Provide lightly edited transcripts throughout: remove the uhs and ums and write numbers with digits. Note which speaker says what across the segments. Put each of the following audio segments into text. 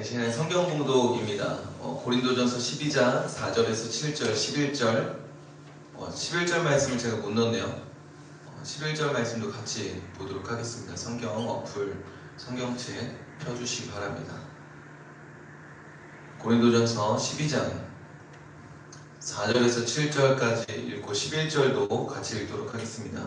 Speaker 1: 시간에 성경 봉독입니다. 고린도전서 12장 4절에서 7절, 11절 11절 말씀을 제가 못 넣었네요. 11절 말씀도 같이 보도록 하겠습니다. 성경 어플 성경책 펴주시기 바랍니다. 고린도전서 12장 4절에서 7절까지 읽고 11절도 같이 읽도록 하겠습니다.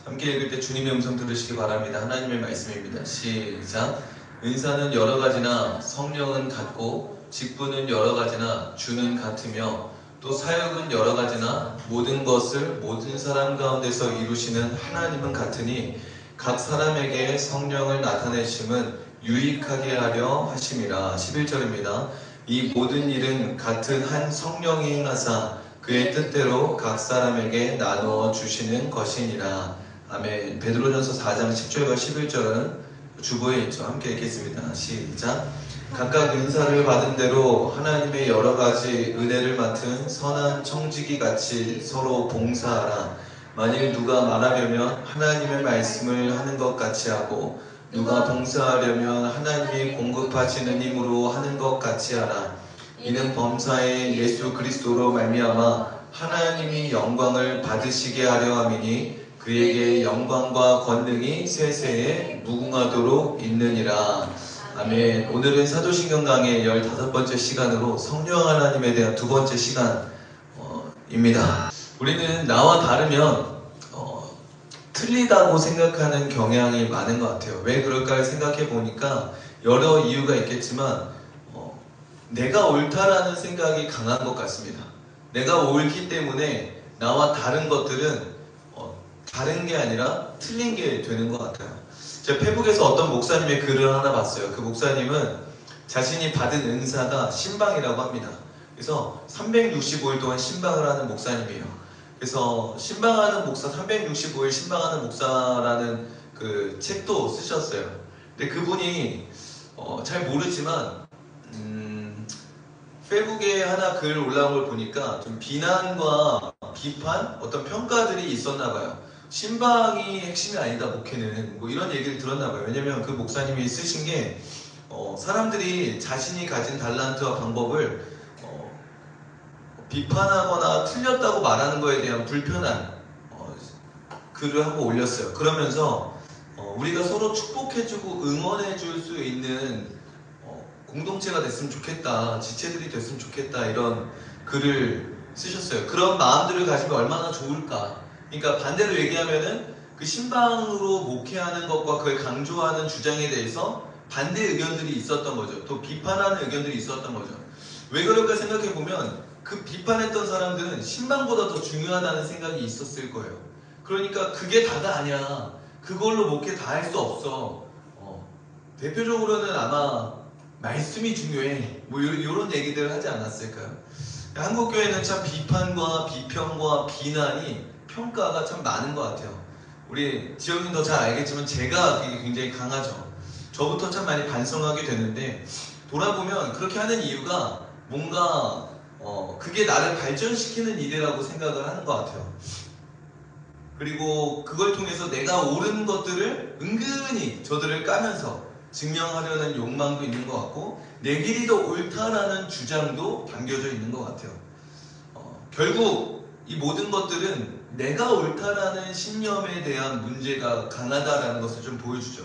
Speaker 1: 함께 읽을 때 주님의 음성 들으시기 바랍니다. 하나님의 말씀입니다. 시작. 은사는 여러 가지나 성령은 같고 직분은 여러 가지나 주는 같으며 또 사역은 여러 가지나 모든 것을 모든 사람 가운데서 이루시는 하나님은 같으니 각 사람에게 성령을 나타내심은 유익하게 하려 하심이라. 11절입니다. 이 모든 일은 같은 한 성령이 행하사 그의 뜻대로 각 사람에게 나누어 주시는 것이니라. 아멘. 베드로전서 4장 10절과 11절은 주보에 있죠. 함께 읽겠습니다. 시작. 각각 은사를 받은 대로 하나님의 여러 가지 은혜를 맡은 선한 청지기 같이 서로 봉사하라. 만일 누가 말하려면 하나님의 말씀을 하는 것 같이 하고 누가 봉사하려면 하나님이 공급하시는 힘으로 하는 것 같이 하라. 이는 범사에 예수 그리스도로 말미암아 하나님이 영광을 받으시게 하려 함이니 그에게 영광과 권능이 세세에 무궁하도록 있느니라. 아멘. 오늘은 사도신경 강의 15번째 시간으로 성령 하나님에 대한 두 번째 시간입니다. 우리는 나와 다르면 틀리다고 생각하는 경향이 많은 것 같아요. 왜 그럴까 생각해 보니까 여러 이유가 있겠지만 내가 옳다라는 생각이 강한 것 같습니다. 내가 옳기 때문에 나와 다른 것들은 다른 게 아니라 틀린 게 되는 것 같아요. 제가 페북에서 어떤 목사님의 글을 하나 봤어요. 그 목사님은 자신이 받은 은사가 신방이라고 합니다. 그래서 365일 동안 신방을 하는 목사님이에요. 그래서 신방하는 목사, 365일 신방하는 목사라는 그 책도 쓰셨어요. 근데 그분이 잘 모르지만 페북에 하나 글 올라온 걸 보니까 좀 비난과 비판, 어떤 평가들이 있었나 봐요. 신방이 핵심이 아니다, 목회는. 뭐 이런 얘기를 들었나 봐요. 왜냐면 그 목사님이 쓰신 게 사람들이 자신이 가진 달란트와 방법을 비판하거나 틀렸다고 말하는 거에 대한 불편한 글을 하고 올렸어요. 그러면서 우리가 서로 축복해주고 응원해줄 수 있는 공동체가 됐으면 좋겠다, 지체들이 됐으면 좋겠다, 이런 글을 쓰셨어요. 그런 마음들을 가지면 얼마나 좋을까. 그러니까 반대로 얘기하면은 그 신방으로 목회하는 것과 그걸 강조하는 주장에 대해서 반대 의견들이 있었던 거죠. 또 비판하는 의견들이 있었던 거죠. 왜 그럴까 생각해 보면 그 비판했던 사람들은 신방보다 더 중요하다는 생각이 있었을 거예요. 그러니까 그게 다가 아니야. 그걸로 목회 다 할 수 없어. 대표적으로는 아마 말씀이 중요해. 뭐 이런 얘기들 하지 않았을까요? 한국교회는 참 비판과 비평과 비난이 평가가 참 많은 것 같아요. 우리 지영님 더 잘 알겠지만 제가 그게 굉장히 강하죠. 저부터 참 많이 반성하게 되는데 돌아보면 그렇게 하는 이유가 뭔가 그게 나를 발전시키는 일이라고 생각을 하는 것 같아요. 그리고 그걸 통해서 내가 옳은 것들을 은근히 저들을 까면서 증명하려는 욕망도 있는 것 같고 내 길이 더 옳다라는 주장도 담겨져 있는 것 같아요. 결국 이 모든 것들은 내가 옳다라는 신념에 대한 문제가 강하다라는 것을 좀 보여주죠.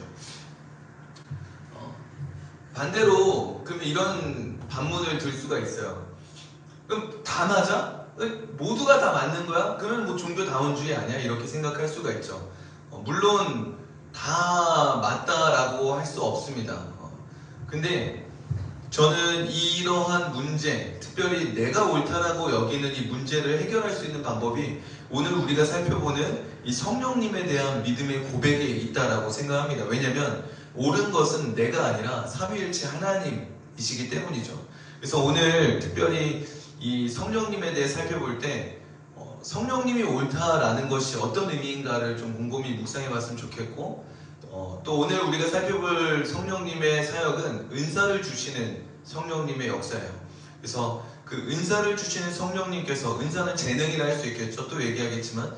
Speaker 1: 반대로 그러면 이런 반문을 들 수가 있어요. 그럼 다 맞아? 모두가 다 맞는 거야? 그러면 뭐 종교다원주의 아니야? 이렇게 생각할 수가 있죠. 물론 다 맞다라고 할 수 없습니다. 근데 저는 이러한 문제, 특별히 내가 옳다라고 여기는 이 문제를 해결할 수 있는 방법이 오늘 우리가 살펴보는 이 성령님에 대한 믿음의 고백에 있다라고 생각합니다. 왜냐하면 옳은 것은 내가 아니라 삼위일체 하나님이시기 때문이죠. 그래서 오늘 특별히 이 성령님에 대해 살펴볼 때 성령님이 옳다라는 것이 어떤 의미인가를 좀 곰곰이 묵상해 봤으면 좋겠고 또 오늘 우리가 살펴볼 성령님의 사역은 은사를 주시는 성령님의 역사예요. 그래서 그 은사를 주시는 성령님께서, 은사는 재능이라 할 수 있겠죠. 또 얘기하겠지만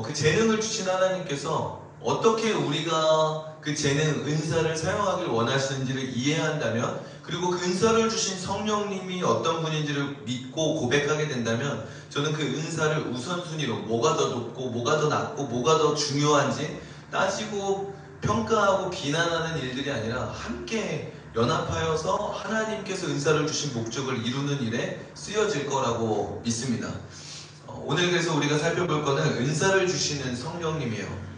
Speaker 1: 그 재능을 주신 하나님께서 어떻게 우리가 그 재능, 은사를 사용하길 원하시는지를 이해한다면, 그리고 그 은사를 주신 성령님이 어떤 분인지를 믿고 고백하게 된다면, 저는 그 은사를 우선순위로 뭐가 더 높고 뭐가 더 낮고 뭐가 더 중요한지 따지고 평가하고 비난하는 일들이 아니라 함께 연합하여서 하나님께서 은사를 주신 목적을 이루는 일에 쓰여질 거라고 믿습니다. 오늘 그래서 우리가 살펴볼 거는 은사를 주시는 성령님이에요.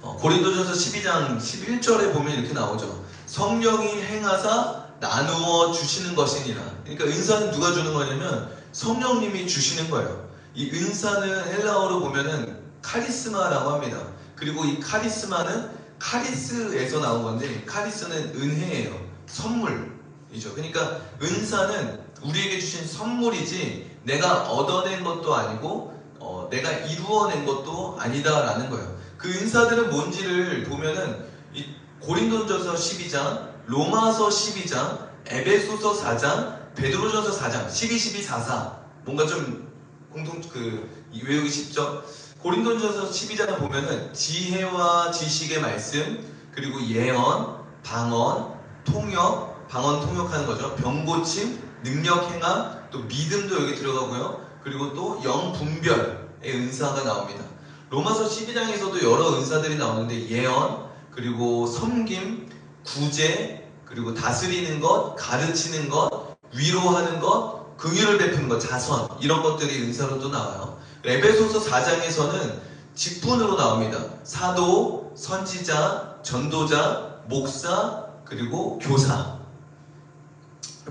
Speaker 1: 고린도전서 12장 11절에 보면 이렇게 나오죠. 성령이 행하사 나누어 주시는 것이니라. 그러니까 은사는 누가 주는 거냐면 성령님이 주시는 거예요. 이 은사는 헬라어로 보면은 카리스마라고 합니다. 그리고 이 카리스마는 카리스에서 나온 건데, 카리스는 은혜예요. 선물이죠. 그러니까 은사는 우리에게 주신 선물이지 내가 얻어낸 것도 아니고 내가 이루어낸 것도 아니다라는 거예요. 그 은사들은 뭔지를 보면은 이 고린도전서 12장, 로마서 12장, 에베소서 4장, 베드로전서 4장, 12, 12, 4, 4. 뭔가 좀 외우기 쉽죠? 고린도전서 12장을 보면은 지혜와 지식의 말씀, 그리고 예언, 방언, 통역, 방언 통역하는 거죠. 병고침, 능력 행함, 또 믿음도 여기 들어가고요. 그리고 또 영분별의 은사가 나옵니다. 로마서 12장에서도 여러 은사들이 나오는데 예언, 그리고 섬김, 구제, 그리고 다스리는 것, 가르치는 것, 위로하는 것, 긍휼을 베푸는 것, 자선, 이런 것들이 은사로 또 나와요. 에베소서 4장에서는 직분으로 나옵니다. 사도, 선지자, 전도자, 목사, 그리고 교사.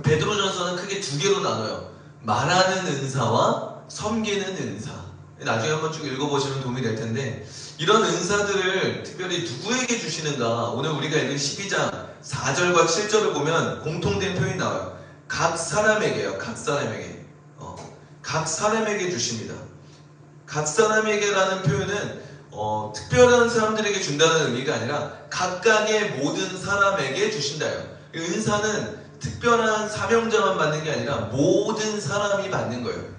Speaker 1: 베드로전서는 크게 두 개로 나눠요. 말하는 은사와 섬기는 은사. 나중에 한번 쭉 읽어보시면 도움이 될 텐데, 이런 은사들을 특별히 누구에게 주시는가? 오늘 우리가 읽은 12장 4절과 7절을 보면 공통된 표현이 나와요. 각 사람에게요. 각 사람에게. 각 사람에게 주십니다. 각 사람에게라는 표현은 특별한 사람들에게 준다는 의미가 아니라 각각의 모든 사람에게 주신다요. 은사는 특별한 사명자만 받는 게 아니라 모든 사람이 받는 거예요.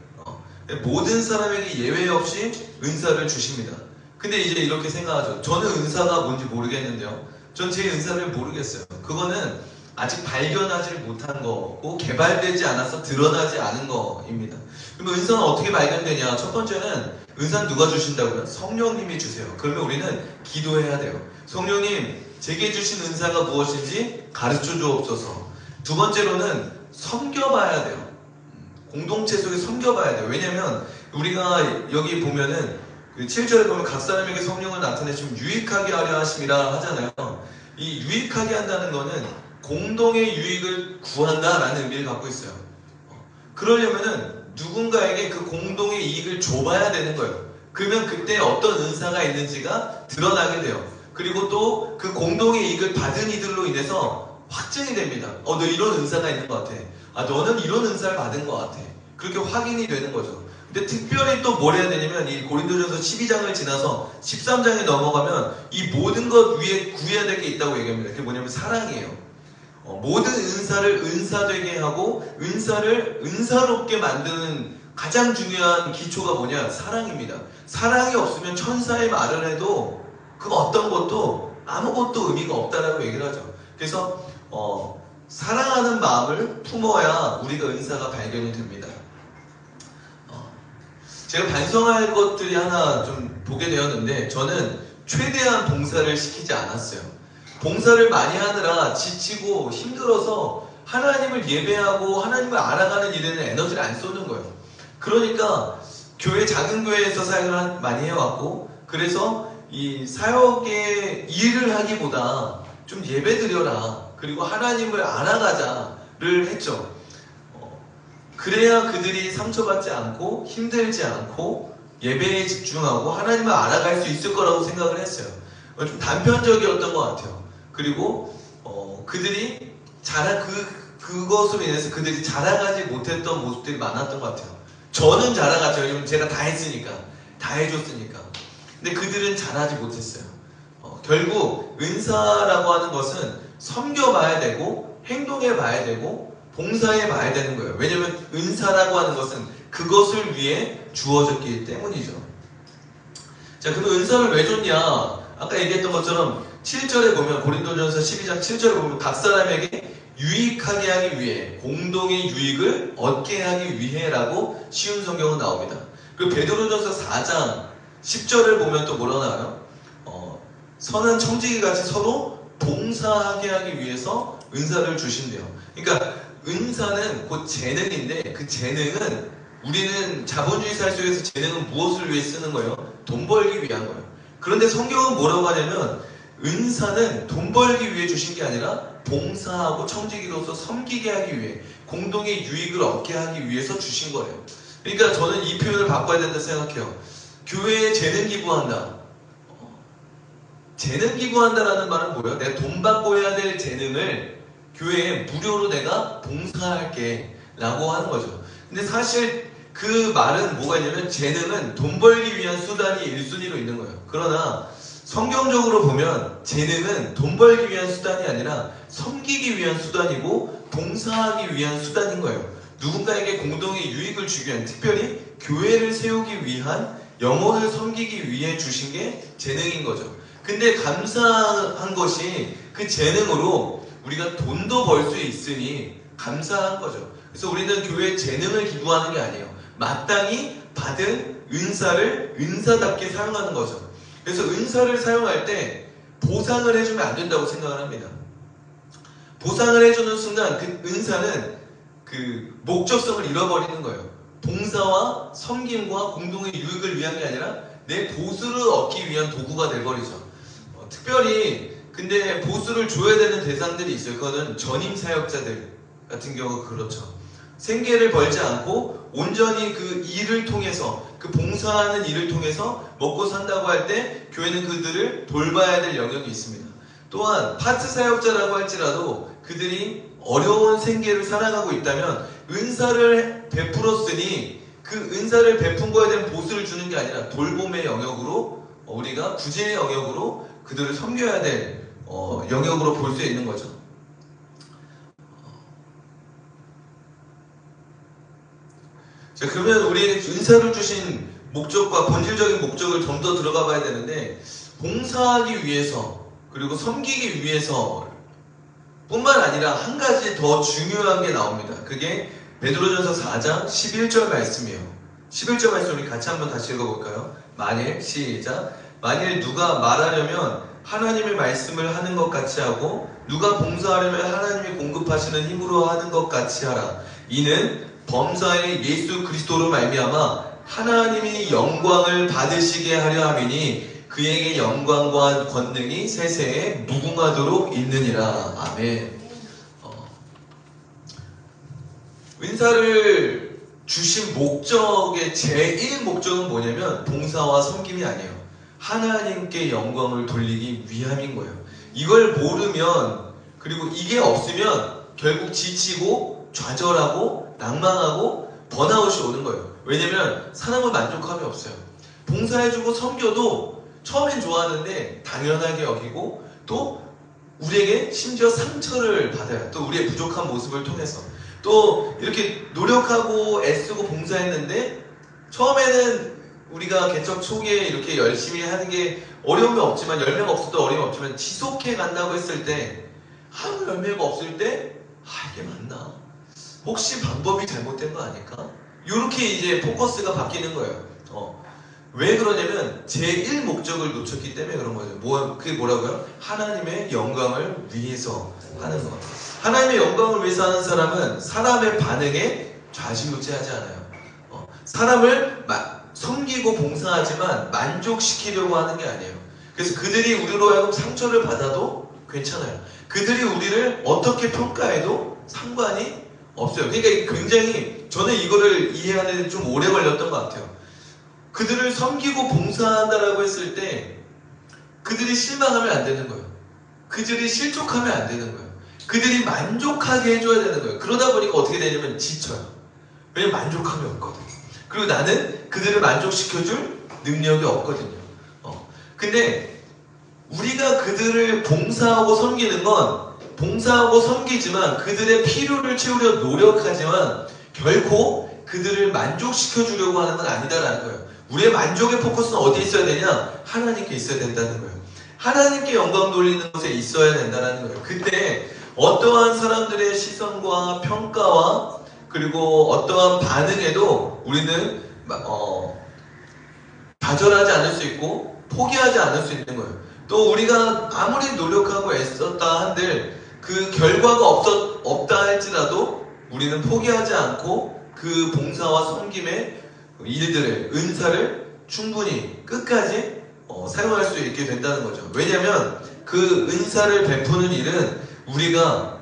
Speaker 1: 모든 사람에게 예외 없이 은사를 주십니다. 근데 이제 이렇게 생각하죠. 저는 은사가 뭔지 모르겠는데요. 전 제 은사를 모르겠어요. 그거는 아직 발견하지 못한 거고 개발되지 않아서 드러나지 않은 거입니다. 그럼 은사는 어떻게 발견되냐? 첫 번째는 은사는 누가 주신다고요? 성령님이 주세요. 그러면 우리는 기도해야 돼요. 성령님, 제게 주신 은사가 무엇인지 가르쳐 주옵소서. 두 번째로는 섬겨봐야 돼요. 공동체 속에 섬겨봐야 돼요. 왜냐면 우리가 여기 보면은 그 7절에 보면 각 사람에게 성령을 나타내시면 유익하게 하려 하심이라 하잖아요. 이 유익하게 한다는 거는 공동의 유익을 구한다라는 의미를 갖고 있어요. 그러려면은 누군가에게 그 공동의 이익을 줘봐야 되는 거예요. 그러면 그때 어떤 은사가 있는지가 드러나게 돼요. 그리고 또 그 공동의 이익을 받은 이들로 인해서 확증이 됩니다. 너 이런 은사가 있는 것 같아. 너는 이런 은사를 받은 것 같아. 그렇게 확인이 되는 거죠. 근데 특별히 또 뭘 해야 되냐면 이 고린도전서 12장을 지나서 13장에 넘어가면 이 모든 것 위에 구해야 될 게 있다고 얘기합니다. 그게 뭐냐면 사랑이에요. 모든 은사를 은사되게 하고 은사를 은사롭게 만드는 가장 중요한 기초가 뭐냐? 사랑입니다. 사랑이 없으면 천사의 말을 해도 그 어떤 것도 아무것도 의미가 없다라고 얘기를 하죠. 그래서 사랑하는 마음을 품어야 우리가 은사가 발견이 됩니다. 제가 반성할 것들이 하나 좀 보게 되었는데, 저는 최대한 봉사를 시키지 않았어요. 봉사를 많이 하느라 지치고 힘들어서 하나님을 예배하고 하나님을 알아가는 일에는 에너지를 안 쏟는 거예요. 그러니까 작은 교회에서 사역을 많이 해왔고, 그래서 이 사역의 일을 하기보다 좀 예배 드려라, 그리고 하나님을 알아가자를 했죠. 그래야 그들이 상처받지 않고 힘들지 않고 예배에 집중하고 하나님을 알아갈 수 있을 거라고 생각을 했어요. 좀 단편적이었던 것 같아요. 그리고 그들이 그것으로 인해서 그들이 자라가지 못했던 모습들이 많았던 것 같아요. 저는 자라갔죠. 왜냐면 제가 다 했으니까, 다 해줬으니까. 근데 그들은 자라지 못했어요. 결국 은사라고 하는 것은 섬겨봐야 되고 행동해봐야 되고 봉사해봐야 되는 거예요. 왜냐면 은사라고 하는 것은 그것을 위해 주어졌기 때문이죠. 자, 그럼 은사를 왜 줬냐? 아까 얘기했던 것처럼 7절에 보면 고린도전서 12장 7절에 보면 각 사람에게 유익하게 하기 위해 공동의 유익을 얻게 하기 위해라고 쉬운 성경은 나옵니다. 그리고 베드로전서 4장 10절을 보면 또 뭐라 나와요? 선한 청지기 같이 서로 봉사하게 하기 위해서 은사를 주신대요. 그러니까 은사는 곧 재능인데 그 재능은 우리는 자본주의 사회 속에서 재능은 무엇을 위해 쓰는 거예요? 돈 벌기 위한 거예요. 그런데 성경은 뭐라고 하냐면 은사는 돈 벌기 위해 주신 게 아니라 봉사하고 청지기로서 섬기게 하기 위해 공동의 유익을 얻게 하기 위해서 주신 거예요. 그러니까 저는 이 표현을 바꿔야 된다 생각해요. 교회에 재능 기부한다. 재능 기부한다라는 말은 뭐예요? 내가 돈 받고 해야 될 재능을 교회에 무료로 내가 봉사할게 라고 하는 거죠. 근데 사실 그 말은 뭐가 있냐면 재능은 돈 벌기 위한 수단이 1순위로 있는 거예요. 그러나 성경적으로 보면 재능은 돈 벌기 위한 수단이 아니라 섬기기 위한 수단이고 봉사하기 위한 수단인 거예요. 누군가에게 공동의 유익을 주기 위한, 특별히 교회를 세우기 위한, 영혼을 섬기기 위해 주신 게 재능인 거죠. 근데 감사한 것이 그 재능으로 우리가 돈도 벌 수 있으니 감사한 거죠. 그래서 우리는 교회에 재능을 기부하는 게 아니에요. 마땅히 받은 은사를 은사답게 사용하는 거죠. 그래서 은사를 사용할 때 보상을 해주면 안 된다고 생각을 합니다. 보상을 해주는 순간 그 은사는 그 목적성을 잃어버리는 거예요. 봉사와 섬김과 공동의 유익을 위한 게 아니라 내 보수를 얻기 위한 도구가 돼버리죠. 특별히 근데 보수를 줘야 되는 대상들이 있어요. 그거는 전임 사역자들 같은 경우가 그렇죠. 생계를 벌지 않고 온전히 그 일을 통해서, 그 봉사하는 일을 통해서 먹고 산다고 할 때 교회는 그들을 돌봐야 될 영역이 있습니다. 또한 파트 사역자라고 할지라도 그들이 어려운 생계를 살아가고 있다면 은사를 베풀었으니 그 은사를 베푼 거에 대한 보수를 주는 게 아니라 돌봄의 영역으로, 우리가 구제의 영역으로 그들을 섬겨야 될 영역으로 볼 수 있는 거죠. 자, 그러면 우리에게 은사를 주신 목적과 본질적인 목적을 좀 더 들어가 봐야 되는데, 봉사하기 위해서 그리고 섬기기 위해서 뿐만 아니라 한 가지 더 중요한 게 나옵니다. 그게 베드로전서 4장 11절 말씀이에요. 11절 말씀 우리 같이 한번 다시 읽어볼까요? 만일, 시작. 만일 누가 말하려면 하나님의 말씀을 하는 것 같이 하고 누가 봉사하려면 하나님이 공급하시는 힘으로 하는 것 같이 하라. 이는 범사의 예수 그리스도로 말미암아 하나님이 영광을 받으시게 하려 함이니 그에게 영광과 권능이 세세에 무궁하도록 있느니라. 아멘. 은사를 주신 목적의 제1 목적은 뭐냐면 봉사와 섬김이 아니에요. 하나님께 영광을 돌리기 위함인 거예요. 이걸 모르면, 그리고 이게 없으면 결국 지치고 좌절하고 낭망하고 번아웃이 오는 거예요. 왜냐면 사람은 만족함이 없어요. 봉사해주고 섬겨도 처음엔 좋아하는데 당연하게 여기고 또 우리에게 심지어 상처를 받아요. 또 우리의 부족한 모습을 통해서 또 이렇게 노력하고 애쓰고 봉사했는데 처음에는 우리가 개척 초기에 이렇게 열심히 하는 게 어려움이 없지만, 열매가 없어도 어려움이 없지만 지속해 간다고 했을 때 아무 열매가 없을 때 이게 맞나? 혹시 방법이 잘못된 거 아닐까? 이렇게 이제 포커스가 바뀌는 거예요. 왜 그러냐면 제1 목적을 놓쳤기 때문에 그런 거죠. 그게 뭐라고요? 하나님의 영광을 위해서 하는 거. 하나님의 영광을 위해서 하는 사람은 사람의 반응에 좌지우지하지 않아요. 사람을 섬기고 봉사하지만 만족시키려고 하는 게 아니에요. 그래서 그들이 우리로 하여금 상처를 받아도 괜찮아요. 그들이 우리를 어떻게 평가해도 상관이 없어요. 그러니까 굉장히 저는 이거를 이해하는 데 좀 오래 걸렸던 것 같아요. 그들을 섬기고 봉사한다라고 했을 때 그들이 실망하면 안 되는 거예요. 그들이 실족하면 안 되는 거예요. 그들이 만족하게 해줘야 되는 거예요. 그러다 보니까 어떻게 되냐면 지쳐요. 왜냐면 만족함이 없거든. 그리고 나는 그들을 만족시켜줄 능력이 없거든요. 근데 우리가 그들을 봉사하고 섬기는 건 봉사하고 섬기지만 그들의 필요를 채우려 노력하지만 결코 그들을 만족시켜 주려고 하는 건 아니다라는 거예요. 우리의 만족의 포커스는 어디에 있어야 되냐? 하나님께 있어야 된다는 거예요. 하나님께 영광 돌리는 곳에 있어야 된다는 거예요. 그때 어떠한 사람들의 시선과 평가와 그리고 어떠한 반응에도 우리는 좌절하지 않을 수 있고 포기하지 않을 수 있는 거예요. 또 우리가 아무리 노력하고 애썼다 한들 그 결과가 없다 할지라도 우리는 포기하지 않고 그 봉사와 섬김의 일들을, 은사를 충분히 끝까지 사용할 수 있게 된다는 거죠. 왜냐하면 그 은사를 베푸는 일은 우리가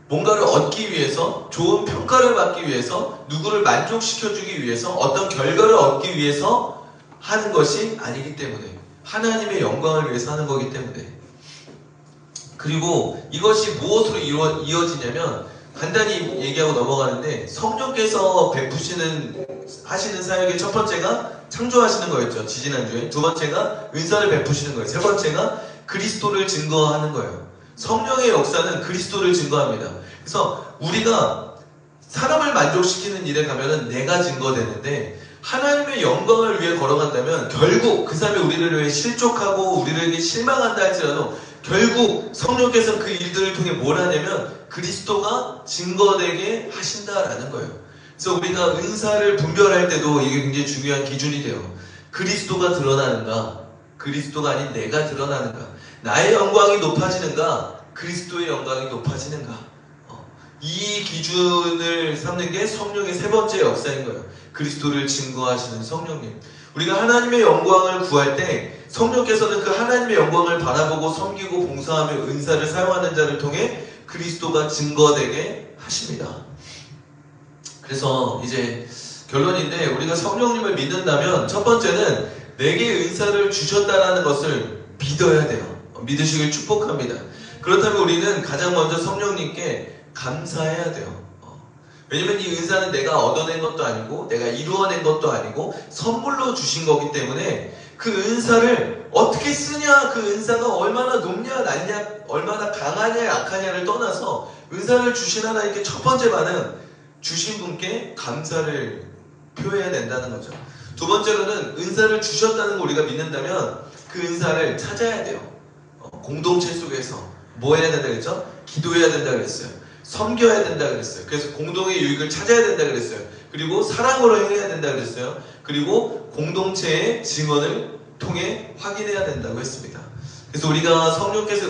Speaker 1: 뭔가를 얻기 위해서, 좋은 평가를 받기 위해서, 누구를 만족시켜주기 위해서, 어떤 결과를 얻기 위해서 하는 것이 아니기 때문에, 하나님의 영광을 위해서 하는 거기 때문에. 그리고 이것이 무엇으로 이어지냐면 간단히 얘기하고 넘어가는데, 성령께서 하시는 사역의 첫 번째가 창조하시는 거였죠, 지지난주에. 두 번째가 은사를 베푸시는 거예요. 세 번째가 그리스도를 증거하는 거예요. 성령의 역사는 그리스도를 증거합니다. 그래서 우리가 사람을 만족시키는 일에 가면은 내가 증거되는데, 하나님의 영광을 위해 걸어간다면 결국 그 사람이 우리를 위해 실족하고 우리에게 실망한다 할지라도 결국 성령께서 그 일들을 통해 뭘 하냐면 그리스도가 증거되게 하신다라는 거예요. 그래서 우리가 은사를 분별할 때도 이게 굉장히 중요한 기준이 돼요. 그리스도가 드러나는가, 그리스도가 아닌 내가 드러나는가, 나의 영광이 높아지는가, 그리스도의 영광이 높아지는가. 이 기준을 삼는 게 성령의 세 번째 역사인 거예요. 그리스도를 증거하시는 성령님. 우리가 하나님의 영광을 구할 때 성령께서는 그 하나님의 영광을 바라보고 섬기고 봉사하며 은사를 사용하는 자를 통해 그리스도가 증거되게 하십니다. 그래서 이제 결론인데, 우리가 성령님을 믿는다면 첫 번째는 내게 은사를 주셨다라는 것을 믿어야 돼요. 믿으시길 축복합니다. 그렇다면 우리는 가장 먼저 성령님께 감사해야 돼요. 왜냐면 이 은사는 내가 얻어낸 것도 아니고 내가 이루어낸 것도 아니고 선물로 주신 거기 때문에 그 은사를 어떻게 쓰냐, 그 은사가 얼마나 높냐 낮냐, 얼마나 강하냐 약하냐를 떠나서 은사를 주신 하나님께 첫 번째 반응, 주신 분께 감사를 표해야 된다는 거죠. 두 번째로는 은사를 주셨다는 걸 우리가 믿는다면 그 은사를 찾아야 돼요. 공동체 속에서 뭐 해야 된다 그랬죠? 기도해야 된다 그랬어요. 섬겨야 된다 그랬어요. 그래서 공동의 유익을 찾아야 된다 그랬어요. 그리고 사랑으로 행해야 된다 그랬어요. 그리고 공동체의 증언을 통해 확인해야 된다고 했습니다. 그래서 우리가 성령께서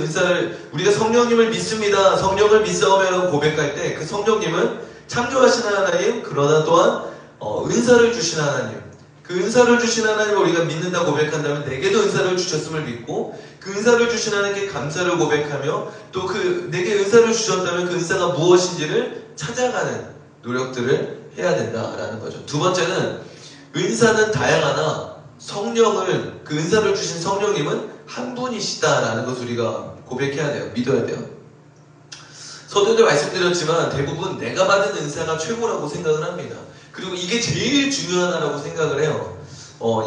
Speaker 1: 우리가 성령님을 믿습니다, 성령을 믿사오며 고백할 때 그 성령님은 창조하신 하나님, 그러나 또한 은사를 주신 하나님, 그 은사를 주신 하나님을 우리가 믿는다 고백한다면 내게도 은사를 주셨음을 믿고 그 은사를 주신 하나님께 감사를 고백하며 또 내게 은사를 주셨다면 그 은사가 무엇인지를 찾아가는 노력들을 해야 된다라는 거죠. 두 번째는 은사는 다양하나 그 은사를 주신 성령님은 한 분이시다라는 것을 우리가 고백해야 돼요. 믿어야 돼요. 서두에 말씀드렸지만 대부분 내가 받은 은사가 최고라고 생각을 합니다. 그리고 이게 제일 중요하다고 생각을 해요.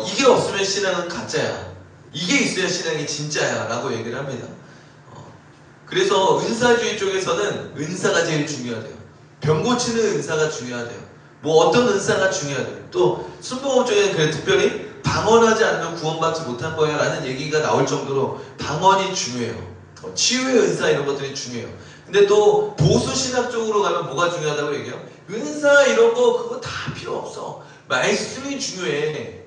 Speaker 1: 이게 없으면 신앙은 가짜야, 이게 있어야 신앙이 진짜야 라고 얘기를 합니다. 그래서 은사주의 쪽에서는 은사가 제일 중요하대요. 병 고치는 은사가 중요하대요. 뭐 어떤 은사가 중요하대요. 또 순복음 쪽에는 특별히 방언하지 않으면 구원받지 못한 거야 라는 얘기가 나올 정도로 방언이 중요해요. 치유의 은사 이런 것들이 중요해요. 근데 또 보수신학 쪽으로 가면 뭐가 중요하다고 얘기해요? 은사 이런 거 그거 다 필요 없어. 말씀이 중요해.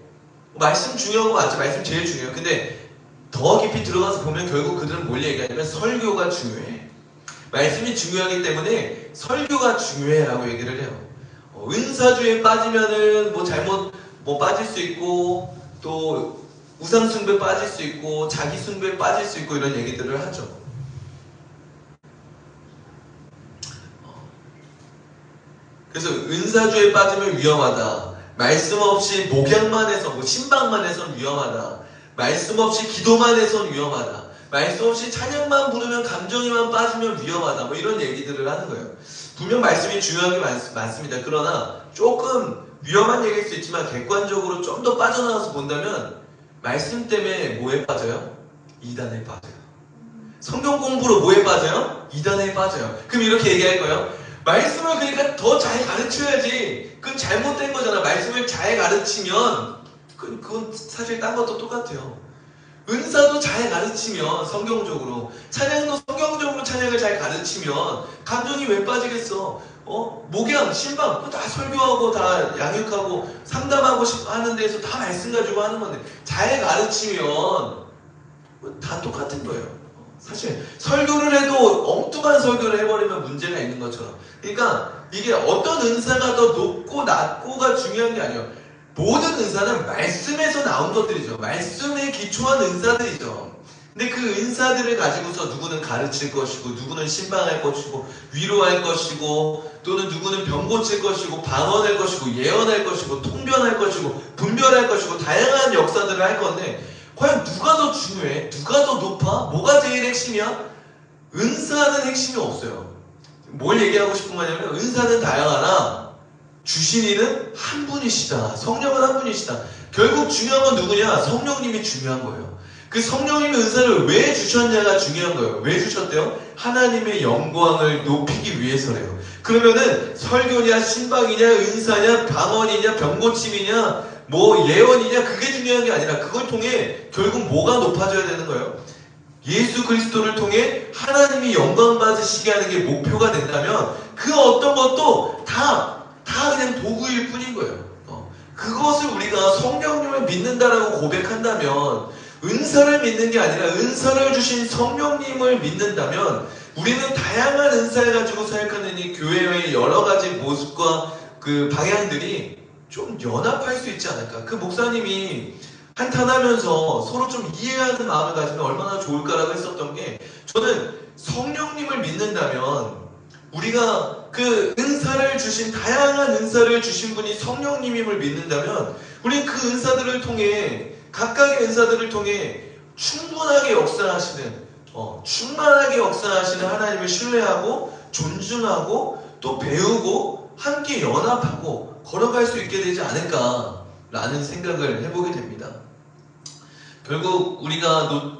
Speaker 1: 말씀 중요한 거 맞죠? 말씀 제일 중요해요. 근데 더 깊이 들어가서 보면 결국 그들은 뭘 얘기하냐면 설교가 중요해. 말씀이 중요하기 때문에 설교가 중요해 라고 얘기를 해요. 은사주의에 빠지면은 잘못 빠질 수 있고, 또 우상숭배에 빠질 수 있고, 자기숭배에 빠질 수 있고, 이런 얘기들을 하죠. 그래서 은사주의에 빠지면 위험하다. 말씀 없이 목양만 해서, 신방만 해서는 위험하다. 말씀 없이 기도만 해서는 위험하다. 말씀 없이 찬양만 부르면 감정에만 빠지면 위험하다. 이런 얘기들을 하는 거예요. 분명 말씀이 중요한 게 많습니다. 그러나 조금 위험한 얘기일 수 있지만 객관적으로 좀 더 빠져나가서 본다면 말씀 때문에 뭐에 빠져요? 이단에 빠져요. 성경 공부로 뭐에 빠져요? 이단에 빠져요. 그럼 이렇게 얘기할 거예요. 말씀을 그러니까 더 잘 가르쳐야지. 그건 잘못된 거잖아. 말씀을 잘 가르치면 그건 사실 딴 것도 똑같아요. 은사도 잘 가르치면 성경적으로, 찬양도 성경적으로 찬양을 잘 가르치면 감정이 왜 빠지겠어? 목양, 신방, 그거 다 설교하고 다 양육하고 상담하고 하는 데서 다 말씀 가지고 하는 건데 잘 가르치면 다 똑같은 거예요. 사실 설교를 해도 엉뚱한 설교를 해버리면 문제가 있는 것처럼. 그러니까 이게 어떤 은사가 더 높고 낮고가 중요한 게 아니에요. 모든 은사는 말씀에서 나온 것들이죠. 말씀에 기초한 은사들이죠. 근데 그 은사들을 가지고서 누구는 가르칠 것이고, 누구는 신방할 것이고, 위로할 것이고, 또는 누구는 병 고칠 것이고, 방언할 것이고, 예언할 것이고, 통변할 것이고, 분별할 것이고, 다양한 역사들을 할 건데, 과연 누가 더 중요해? 누가 더 높아? 뭐가 제일 핵심이야? 은사는 핵심이 없어요. 뭘 얘기하고 싶은 거냐면, 은사는 다양하나 주신 이는 한 분이시다. 성령은 한 분이시다. 결국 중요한 건 누구냐? 성령님이 중요한 거예요. 그 성령님의 은사를 왜 주셨냐가 중요한 거예요. 왜 주셨대요? 하나님의 영광을 높이기 위해서래요. 그러면은 설교냐, 신방이냐, 은사냐, 방언이냐, 병고침이냐, 뭐 예언이냐, 그게 중요한 게 아니라 그걸 통해 결국 뭐가 높아져야 되는 거예요? 예수 그리스도를 통해 하나님이 영광 받으시게 하는 게 목표가 된다면 그 어떤 것도 다 그냥 도구일 뿐인 거예요. 그것을 우리가 성령님을 믿는다라고 고백한다면, 은사를 믿는 게 아니라 은사를 주신 성령님을 믿는다면 우리는 다양한 은사를 가지고 사역하는 이 교회의 여러 가지 모습과 그 방향들이 좀 연합할 수 있지 않을까. 그 목사님이 한탄하면서 서로 좀 이해하는 마음을 가지면 얼마나 좋을까라고 했었던 게, 저는 성령님을 믿는다면 우리가 그 은사를 주신, 다양한 은사를 주신 분이 성령님임을 믿는다면 우리는 그 은사들을 통해, 각각의 은사들을 통해 충분하게 역사하시는, 충만하게 역사하시는 하나님을 신뢰하고 존중하고 또 배우고 함께 연합하고 걸어갈 수 있게 되지 않을까라는 생각을 해보게 됩니다. 결국 우리가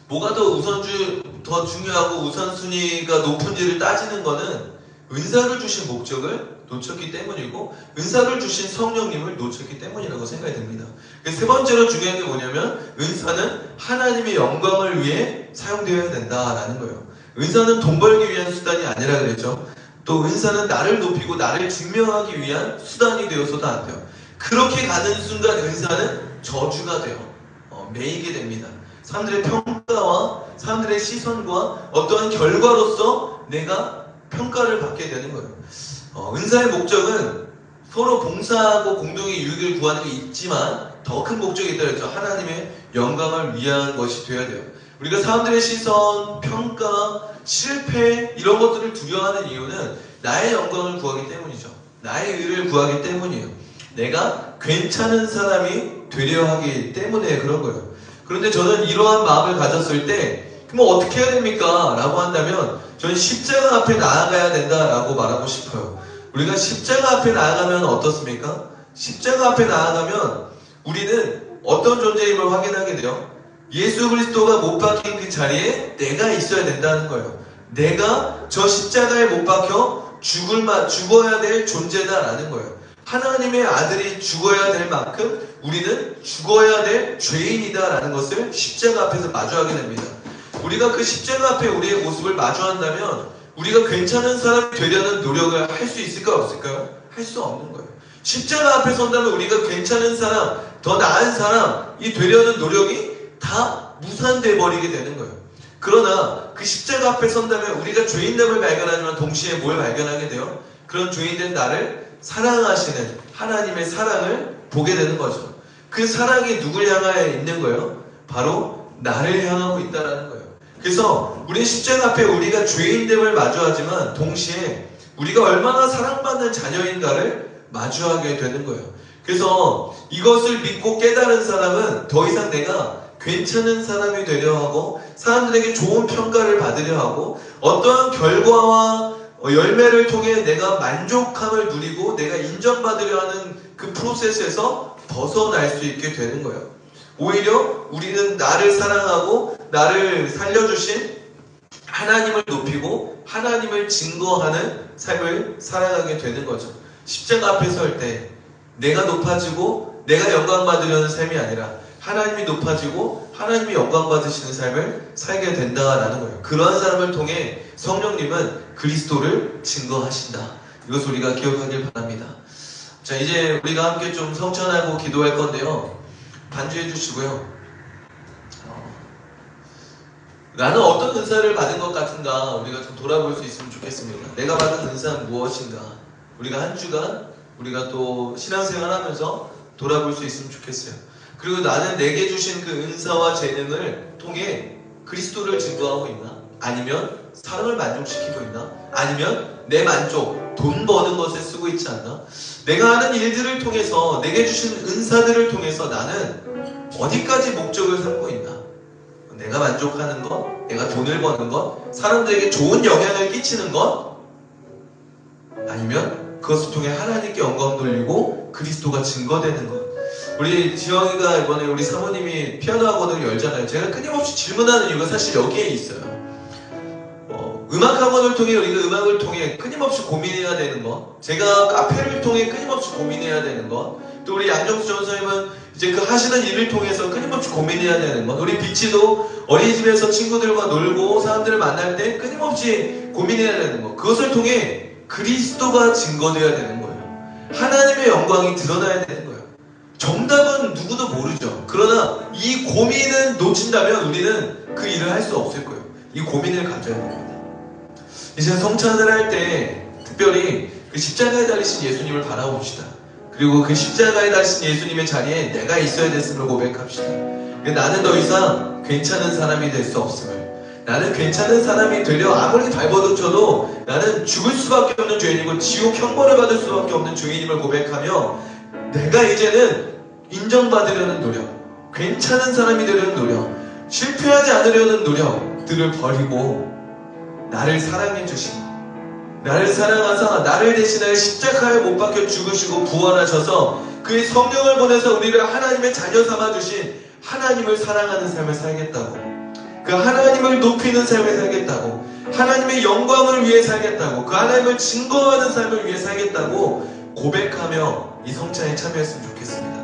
Speaker 1: 뭐가 더 중요하고 우선순위가 높은지를 따지는 것은 은사를 주신 목적을 놓쳤기 때문이고, 은사를 주신 성령님을 놓쳤기 때문이라고 생각이 듭니다. 세 번째로 중요한 게 뭐냐면, 은사는 하나님의 영광을 위해 사용되어야 된다라는 거예요. 은사는 돈 벌기 위한 수단이 아니라 그랬죠. 또 은사는 나를 높이고 나를 증명하기 위한 수단이 되어서도 안 돼요. 그렇게 가는 순간 은사는 저주가 돼요. 매이게 됩니다. 사람들의 평가와 사람들의 시선과 어떠한 결과로서 내가 평가를 받게 되는 거예요. 은사의 목적은 서로 봉사하고 공동의 유익을 구하는 게 있지만 더 큰 목적이 있다 그랬죠. 하나님의 영광을 위한 것이 되어야 돼요. 우리가 사람들의 시선, 평가, 실패 이런 것들을 두려워하는 이유는 나의 영광을 구하기 때문이죠. 나의 의를 구하기 때문이에요. 내가 괜찮은 사람이 되려 하기 때문에 그런 거예요. 그런데 저는 이러한 마음을 가졌을 때 그럼 어떻게 해야 됩니까? 라고 한다면 저는 십자가 앞에 나아가야 된다라고 말하고 싶어요. 우리가 십자가 앞에 나아가면 어떻습니까? 십자가 앞에 나아가면 우리는 어떤 존재임을 확인하게 돼요. 예수 그리스도가 못 박힌 그 자리에 내가 있어야 된다는 거예요. 내가 저 십자가에 못 박혀 죽어야 될 존재다라는 거예요. 하나님의 아들이 죽어야 될 만큼 우리는 죽어야 될 죄인이다라는 것을 십자가 앞에서 마주하게 됩니다. 우리가 그 십자가 앞에 우리의 모습을 마주한다면 우리가 괜찮은 사람이 되려는 노력을 할 수 있을까 없을까요? 할 수 없는 거예요. 십자가 앞에 선다면 우리가 괜찮은 사람, 더 나은 사람이 되려는 노력이 다 무산돼 버리게 되는 거예요. 그러나 그 십자가 앞에 선다면 우리가 죄인됨을 발견하지만 동시에 뭘 발견하게 돼요? 그런 죄인된 나를 사랑하시는 하나님의 사랑을 보게 되는 거죠. 그 사랑이 누굴 향하여 있는 거예요? 바로 나를 향하고 있다는 거예요. 그래서 우리 십자가 앞에 우리가 죄인됨을 마주하지만 동시에 우리가 얼마나 사랑받는 자녀인가를 마주하게 되는 거예요. 그래서 이것을 믿고 깨달은 사람은 더 이상 내가 괜찮은 사람이 되려 하고 사람들에게 좋은 평가를 받으려 하고 어떠한 결과와 열매를 통해 내가 만족함을 누리고 내가 인정받으려 하는 그 프로세스에서 벗어날 수 있게 되는 거예요. 오히려 우리는 나를 사랑하고 나를 살려주신 하나님을 높이고 하나님을 증거하는 삶을 살아가게 되는 거죠. 십자가 앞에 설 때 내가 높아지고 내가 영광 받으려는 삶이 아니라 하나님이 높아지고 하나님이 영광 받으시는 삶을 살게 된다라는 거예요. 그러한 사람을 통해 성령님은 그리스도를 증거하신다. 이것을 우리가 기억하길 바랍니다. 자, 이제 우리가 함께 좀 성찬하고 기도할 건데요. 반주해 주시고요. 나는 어떤 은사를 받은 것 같은가 우리가 좀 돌아볼 수 있으면 좋겠습니다. 내가 받은 은사는 무엇인가? 우리가 한 주간 우리가 또 신앙생활 하면서 돌아볼 수 있으면 좋겠어요. 그리고 나는 내게 주신 그 은사와 재능을 통해 그리스도를 증거하고 있나? 아니면 사람을 만족시키고 있나? 아니면 내 만족, 돈 버는 것에 쓰고 있지 않나? 내가 하는 일들을 통해서 내게 주신 은사들을 통해서 나는 어디까지 목적을 삼고 있나? 내가 만족하는 것, 내가 돈을 버는 것, 사람들에게 좋은 영향을 끼치는 것, 아니면 그것을 통해 하나님께 영광 돌리고 그리스도가 증거되는 것. 우리 지영이가 이번에 우리 사모님이 피아노 학원을 열잖아요. 제가 끊임없이 질문하는 이유가 사실 여기에 있어요. 음악 학원을 통해 우리가 음악을 통해 끊임없이 고민해야 되는 것, 제가 카페를 통해 끊임없이 고민해야 되는 것, 또 우리 양정수 전사님은 이제 그 하시는 일을 통해서 끊임없이 고민해야 되는 것, 우리 비치도 어린이집에서 친구들과 놀고 사람들을 만날 때 끊임없이 고민해야 되는 것, 그것을 통해 그리스도가 증거되어야 되는 거예요. 하나님의 영광이 드러나야 되는 거예요. 정답은 누구도 모르죠. 그러나 이 고민을 놓친다면 우리는 그 일을 할 수 없을 거예요. 이 고민을 가져야 됩니다. 이제 성찬을 할 때 특별히 그 십자가에 달리신 예수님을 바라봅시다. 그리고 그 십자가에 달리신 예수님의 자리에 내가 있어야 됐음을 고백합시다. 나는 더 이상 괜찮은 사람이 될 수 없음을, 나는 괜찮은 사람이 되려 아무리 발버둥 쳐도 나는 죽을 수밖에 없는 죄인이고 지옥 형벌을 받을 수밖에 없는 죄인임을 고백하며 내가 이제는 인정받으려는 노력, 괜찮은 사람이 되려는 노력, 실패하지 않으려는 노력들을 버리고 나를 사랑해 주신, 나를 사랑하사 나를 대신하여 십자가에 못 박혀 죽으시고 부활하셔서 그의 성령을 보내서 우리를 하나님의 자녀 삼아 주신 하나님을 사랑하는 삶을 살겠다고, 그 하나님을 높이는 삶을 살겠다고, 하나님의 영광을 위해 살겠다고, 그 하나님을 증거하는 삶을 위해 살겠다고 고백하며 이 성찬에 참여했으면 좋겠습니다.